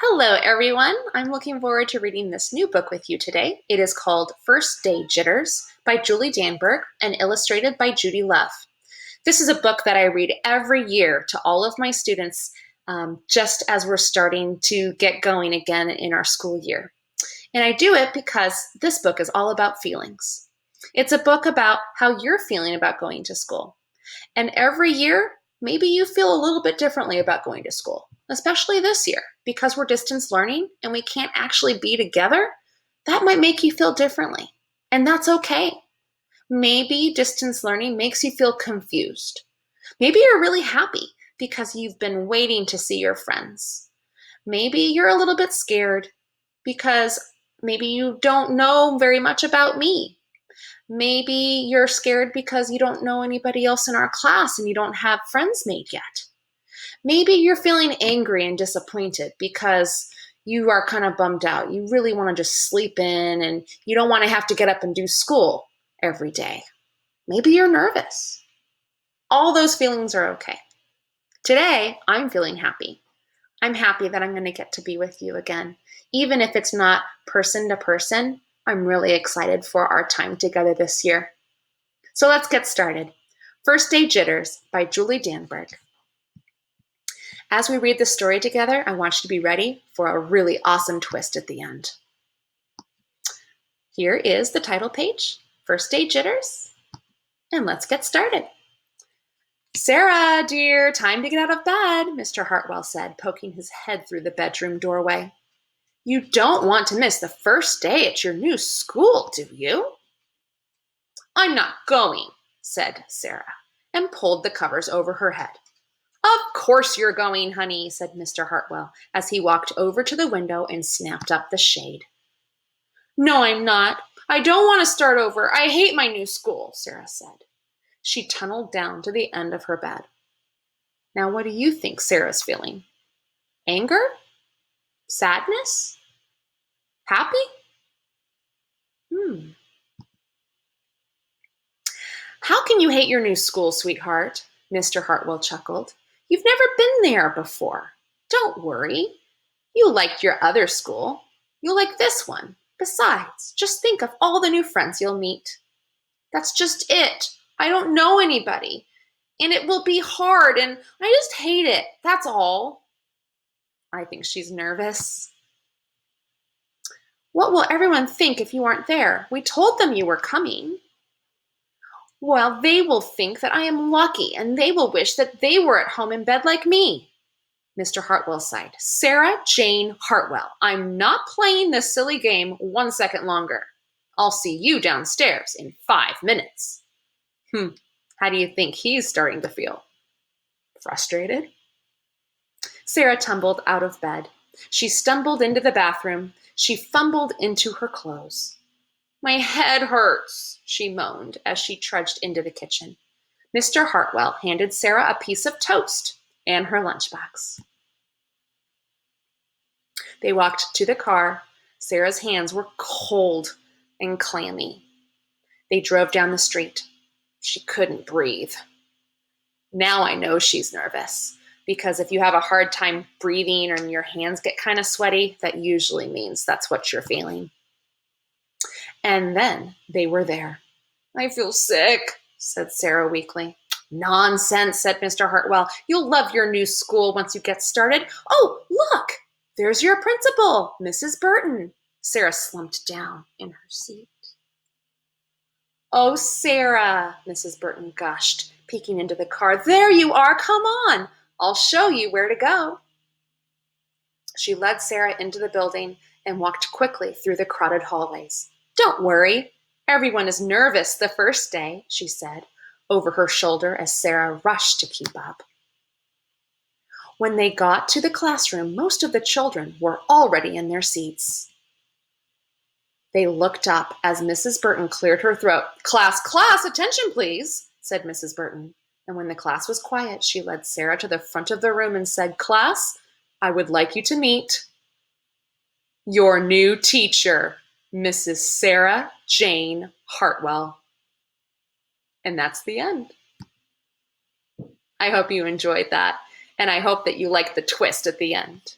Hello, everyone. I'm looking forward to reading this new book with you today. It is called First Day Jitters by Julie Danberg and illustrated by Judy Love. This is a book that I read every year to all of my students just as we're starting to get going again in our school year. And I do it because this book is all about feelings. It's a book about how you're feeling about going to school. And every year, maybe you feel a little bit differently about going to school, especially this year, because we're distance learning and we can't actually be together. That might make you feel differently, and that's okay. Maybe distance learning makes you feel confused. Maybe you're really happy because you've been waiting to see your friends. Maybe you're a little bit scared because maybe you don't know very much about me. Maybe you're scared because you don't know anybody else in our class and you don't have friends made yet. Maybe you're feeling angry and disappointed because you are kind of bummed out. You really want to just sleep in and you don't want to have to get up and do school every day. Maybe you're nervous. All those feelings are okay. Today, I'm feeling happy. I'm happy that I'm going to get to be with you again. Even if it's not person to person, I'm really excited for our time together this year. So let's get started. First Day Jitters by Julie Danberg. As we read the story together, I want you to be ready for a really awesome twist at the end. Here is the title page, First Day Jitters, and let's get started. Sarah, dear, time to get out of bed, Mr. Hartwell said, poking his head through the bedroom doorway. You don't want to miss the first day at your new school, do you? I'm not going, said Sarah, and pulled the covers over her head. Of course you're going, honey, said Mr. Hartwell, as he walked over to the window and snapped up the shade. No, I'm not. I don't want to start over. I hate my new school, Sarah said. She tunneled down to the end of her bed. Now, what do you think Sarah's feeling? Anger? Sadness? Happy? How can you hate your new school, sweetheart? Mr. Hartwell chuckled. You've never been there before. Don't worry. You liked your other school. You'll like this one. Besides, just think of all the new friends you'll meet. That's just it. I don't know anybody. And it will be hard, and I just hate it. That's all. I think she's nervous. What will everyone think if you aren't there? We told them you were coming. Well, they will think that I am lucky, and they will wish that they were at home in bed like me. Mr. Hartwell sighed. Sarah Jane Hartwell, I'm not playing this silly game 1 second longer. I'll see you downstairs in 5 minutes. How do you think he's starting to feel? Frustrated? Sarah tumbled out of bed. She stumbled into the bathroom. She fumbled into her clothes. My head hurts, she moaned as she trudged into the kitchen. Mr. Hartwell handed Sarah a piece of toast and her lunchbox. They walked to the car. Sarah's hands were cold and clammy. They drove down the street. She couldn't breathe. Now I know she's nervous, because if you have a hard time breathing and your hands get kind of sweaty, that usually means that's what you're feeling. And then they were there. I feel sick, said Sarah weakly. Nonsense, said Mr. Hartwell. You'll love your new school once you get started. Oh, look, there's your principal, Mrs. Burton. Sarah slumped down in her seat. Oh, Sarah, Mrs. Burton gushed, peeking into the car. There you are. Come on. I'll show you where to go. She led Sarah into the building and walked quickly through the crowded hallways. Don't worry. Everyone is nervous the first day, she said, over her shoulder as Sarah rushed to keep up. When they got to the classroom, most of the children were already in their seats. They looked up as Mrs. Burton cleared her throat. Class, attention please, said Mrs. Burton. And when the class was quiet, she led Sarah to the front of the room and said, Class, I would like you to meet your new teacher, Mrs. Sarah Jane Hartwell. And that's the end. I hope you enjoyed that, and I hope that you liked the twist at the end.